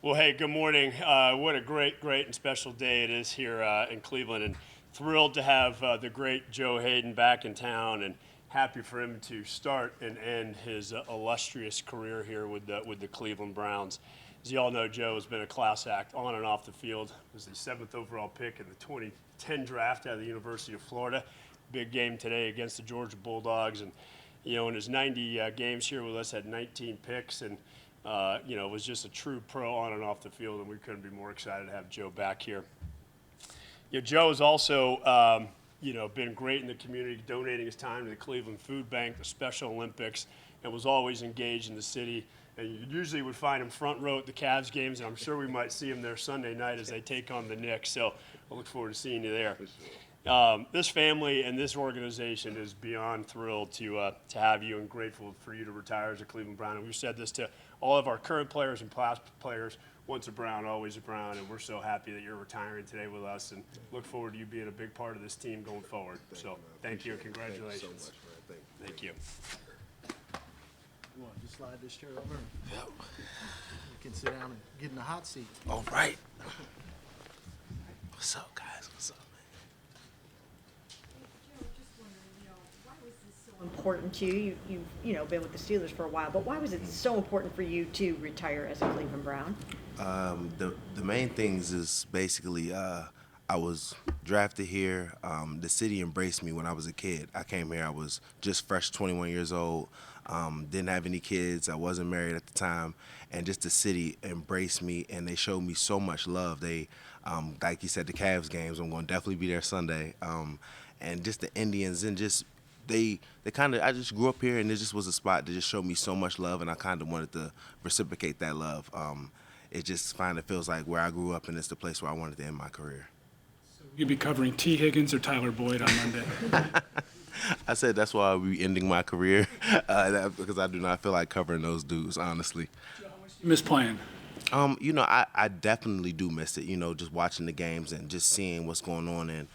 Well, hey, good morning. What a great and special day it is here in Cleveland, and thrilled to have the great Joe Haden back in town, and happy for him to start and end his illustrious career here with the Cleveland Browns. As you all know, Joe has been a class act on and off the field. Was the 7th overall pick in the 2010 draft out of the University of Florida. Big game today against the Georgia Bulldogs, and in his 90 games here with us, had 19 picks, and was just a true pro on and off the field, and we couldn't be more excited to have Joe back here. Joe has also, been great in the community, donating his time to the Cleveland Food Bank, the Special Olympics, and was always engaged in the city. And you usually would find him front row at the Cavs games, and I'm sure we might see him there Sunday night as they take on the Knicks. So I look forward to seeing you there. This family and this organization is beyond thrilled to have you, and grateful for you to retire as a Cleveland Brown. And we've said this to all of our current players and past players: once a Brown, always a Brown. And we're so happy that you're retiring today with us, and look forward to you being a big part of this team going forward. So thank you and congratulations. Thank you. You want to just slide this chair over? Yep. You can sit down and get in the hot seat. All right. What's up, guys? What's up, man? Just wondering, why was this so important to you? You've been with the Steelers for a while, but why was it so important for you to retire as a Cleveland Brown? The main things is basically I was drafted here. The city embraced me when I was a kid. I came here, I was just fresh 21 years old, didn't have any kids, I wasn't married at the time, and just the city embraced me, and they showed me so much love. They, like you said, the Cavs games, I'm going to definitely be there Sunday, and just the Indians, and just they kind of, I just grew up here, and it just was a spot that just showed me so much love, and I kind of wanted to reciprocate that love. It just kind of feels like where I grew up, and it's the place where I wanted to end my career. You'd be covering T. Higgins or Tyler Boyd on Monday. I said that's why I'll be ending my career, because I do not feel like covering those dudes, honestly. You miss playing? I definitely do miss it, just watching the games and just seeing what's going on, and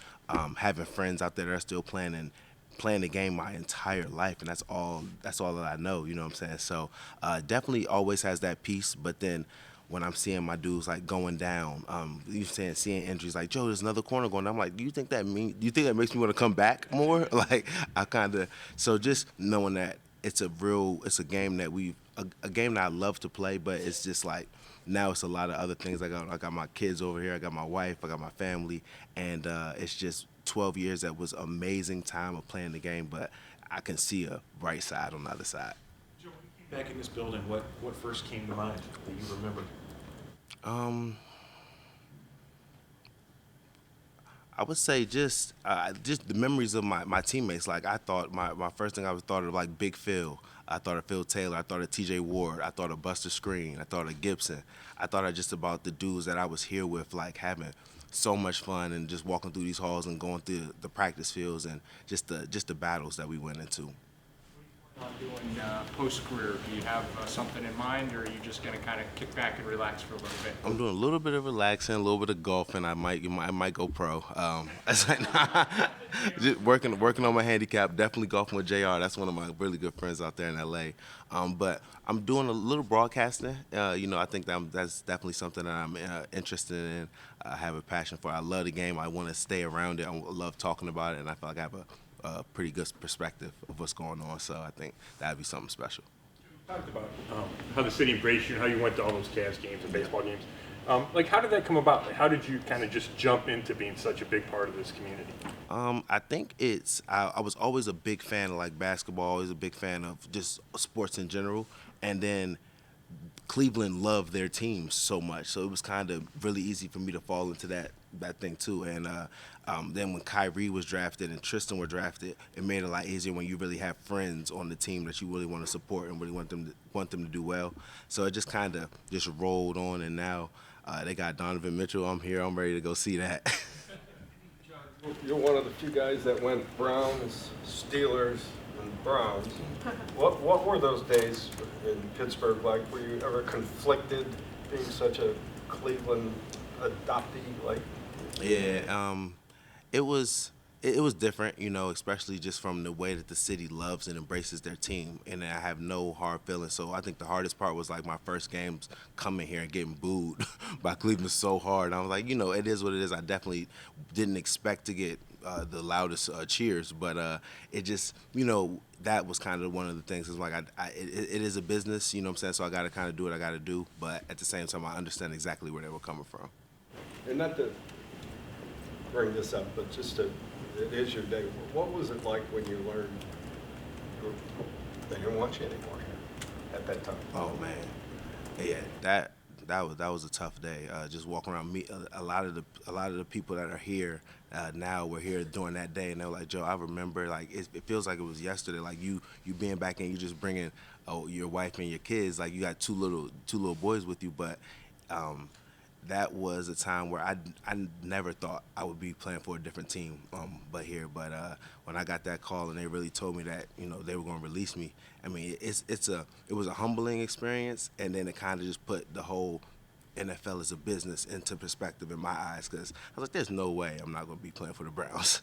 having friends out there that are still playing and playing the game my entire life, and that's all that I know, you know what I'm saying? So definitely always has that piece, but then when I'm seeing my dudes like going down, seeing injuries, like, Joe, there's another corner going down. I'm like, do you think that makes me want to come back more? Like, so just knowing that it's a game that a game that I love to play, but it's just like, now it's a lot of other things. I got my kids over here, I got my wife, I got my family, and it's just 12 years that was amazing time of playing the game, but I can see a bright side on the other side. Joe, when you came back in this building, what first came to mind that you remember? I would say just the memories of my teammates. Like, I thought my first thing I was thought of, like, Big Phil. I thought of Phil Taylor. I thought of T.J. Ward. I thought of Buster Screen. I thought of Gibson. I thought of just about the dudes that I was here with, like, having so much fun and just walking through these halls and going through the practice fields and just the battles that we went into. Doing post-career, do you have something in mind, or are you just going to kind of kick back and relax for a little bit? I'm doing a little bit of relaxing, a little bit of golfing. I might go pro. Just working on my handicap. Definitely golfing with JR. That's one of my really good friends out there in LA. But I'm doing a little broadcasting. I think that's definitely something that I'm interested in. I have a passion for. I love the game. I want to stay around it. I love talking about it, and I feel like I have a pretty good perspective of what's going on, so I think that'd be something special. You talked about how the city embraced you and how you went to all those Cavs games and baseball games. How did that come about? Like, how did you kind of just jump into being such a big part of this community? I think I was always a big fan of, like, basketball, always a big fan of just sports in general, and then Cleveland loved their team so much, so it was kind of really easy for me to fall into that thing too. And then when Kyrie was drafted and Tristan were drafted, it made it a lot easier when you really have friends on the team that you really want to support and really want them to do well. So it just kind of just rolled on, and now they got Donovan Mitchell. I'm here. I'm ready to go see that. You're one of the few guys that went Browns, Steelers, and Browns. What were those days in Pittsburgh like? Were you ever conflicted being such a Cleveland adoptee? Like, Yeah, it was It was different, you know, especially just from the way that the city loves and embraces their team, and I have no hard feelings. So I think the hardest part was like my first games coming here and getting booed by Cleveland so hard. I was like, you know, it is what it is. I definitely didn't expect to get the loudest cheers, but it just, you know, that was kind of one of the things. Is like it is a business, you know what I'm saying. So I got to kind of do what I got to do, but at the same time, I understand exactly where they were coming from. And not to bring this up, but just to, it is your day. What was it like when you learned they didn't want you anymore here at that time? Oh man, yeah, that was a tough day. Just walking around, a lot of the people that are here now were here during that day, and they were like, Joe, I remember, like it feels like it was yesterday. Like you being back and you just bringing your wife and your kids. Like you got two little boys with you, but. That was a time where I never thought I would be playing for a different team, but when I got that call and they really told me that, you know, they were going to release me, I mean, it was a humbling experience, and then it kind of just put the whole NFL as a business into perspective in my eyes, because I was like, there's no way I'm not going to be playing for the Browns.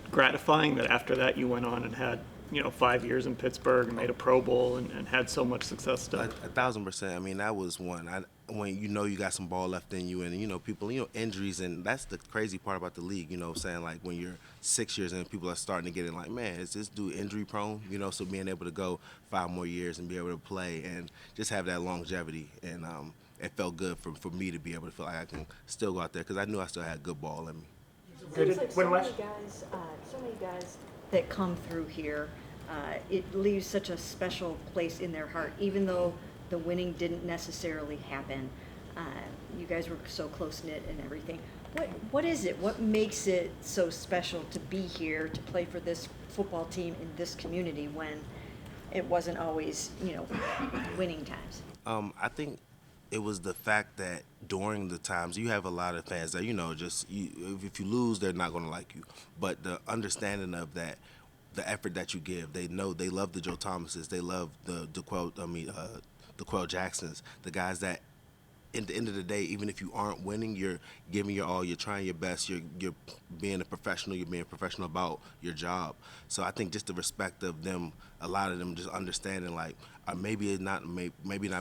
Gratifying that after that you went on and had, 5 years in Pittsburgh and made a Pro Bowl and had so much success still. 1,000%. I mean, that was one. When you know you got some ball left in you, and people, injuries, and that's the crazy part about the league. You know, what I'm saying, like when you're 6 years in, people are starting to get in. Like, man, is this dude injury prone? So being able to go 5 more years and be able to play and just have that longevity, and it felt good for me to be able to feel like I can still go out there because I knew I still had good ball in me. Seems like so many guys that come through here, it leaves such a special place in their heart, even though the winning didn't necessarily happen. You guys were so close-knit and everything. What is it? What makes it so special to be here, to play for this football team in this community when it wasn't always, winning times? I think it was the fact that during the times you have a lot of fans that if you lose, they're not going to like you. But the understanding of that, the effort that you give, they love the Joe Thomases, they love the Quell Jacksons, the guys that, at the end of the day, even if you aren't winning, you're giving your all, you're trying your best, you're being a professional, you're being professional about your job. So I think just the respect of them, a lot of them just understanding, like, maybe not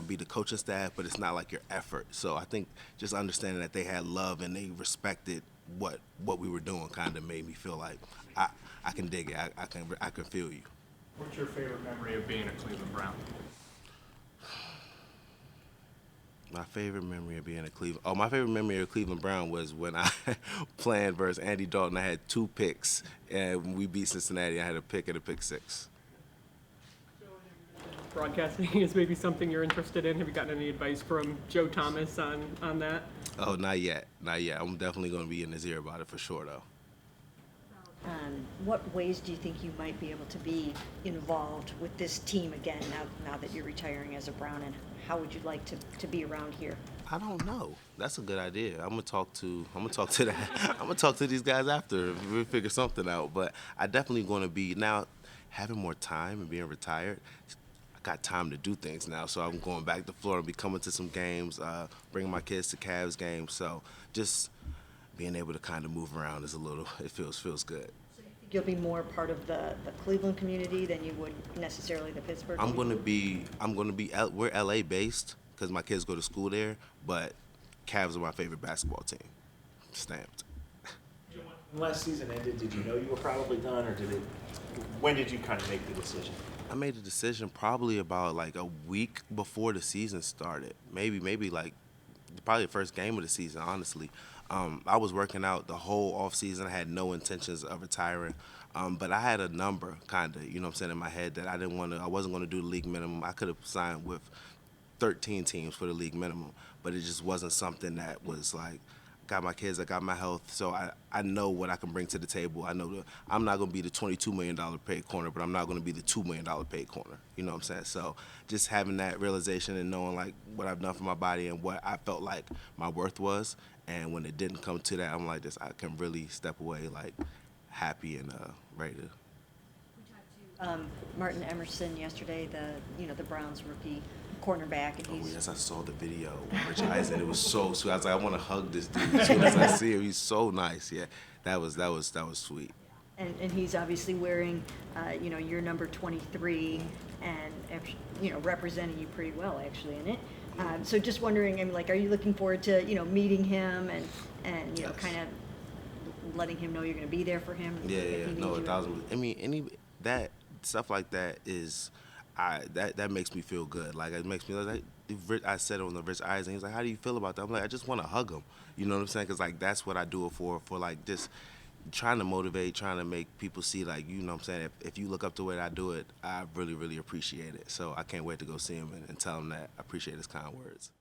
be the coaching staff, but it's not like your effort. So I think just understanding that they had love and they respected what we were doing kind of made me feel like I can dig it, I can feel you. What's your favorite memory of being a Cleveland Brown? My favorite memory of being a my favorite memory of Cleveland Brown was when I playing versus Andy Dalton. I had 2 picks, and when we beat Cincinnati, I had a pick and a pick 6. Broadcasting is maybe something you're interested in. Have you gotten any advice from Joe Thomas on that? Oh, not yet. I'm definitely going to be in his ear about it for sure, though. What ways do you think you might be able to be involved with this team again now that you're retiring as a Brown, and how would you like to be around here? I don't know. That's a good idea. I'm gonna talk to these guys after we figure something out. But I definitely going to be now having more time and being retired. I got time to do things now, so I'm going back to Florida, be coming to some games, bringing my kids to Cavs games. So just being able to kind of move around it feels good. So you think you'll be more part of the Cleveland community than you would necessarily the Pittsburgh I'm community? going to be, we're LA based because my kids go to school there, but Cavs are my favorite basketball team. Stamped. When last season ended, did you know you were probably done, or when did you kind of make the decision? I made the decision probably about like a week before the season started. Maybe like probably the first game of the season, honestly. I was working out the whole off season. I had no intentions of retiring. But I had a number kind of, you know what I'm saying, in my head that I wasn't going to do the league minimum. I could have signed with 13 teams for the league minimum, but it just wasn't something that was like, got my kids, I got my health, so I know what I can bring to the table. I know that I'm not going to be the $22 million paid corner, but I'm not going to be the $2 million paid corner. You know what I'm saying? So just having that realization and knowing like what I've done for my body and what I felt like my worth was, and when it didn't come to that, I'm like, I can really step away like happy and ready to. Martin Emerson yesterday, the Browns rookie cornerback, and Oh he's yes, I saw the video with Rich Eisen. It was so sweet. I was like, I want to hug this dude as soon as I see him. He's so nice. Yeah, that was sweet. and he's obviously wearing, your number 23, and representing you pretty well actually in it. So just wondering, I mean, like, are you looking forward to meeting him and Yes. kind of letting him know you're going to be there for him? Yeah, if yeah, he yeah. needs No, you? 1,000. I mean, that stuff like that is, that makes me feel good. Like it makes me like I said on the Rich Eisen. He's like, "How do you feel about that?" I'm like, "I just want to hug him." You know what I'm saying? Because like that's what I do it for like just trying to motivate, trying to make people see like what I'm saying. If you look up to the way I do it, I really really appreciate it. So I can't wait to go see him and tell him that I appreciate his kind words.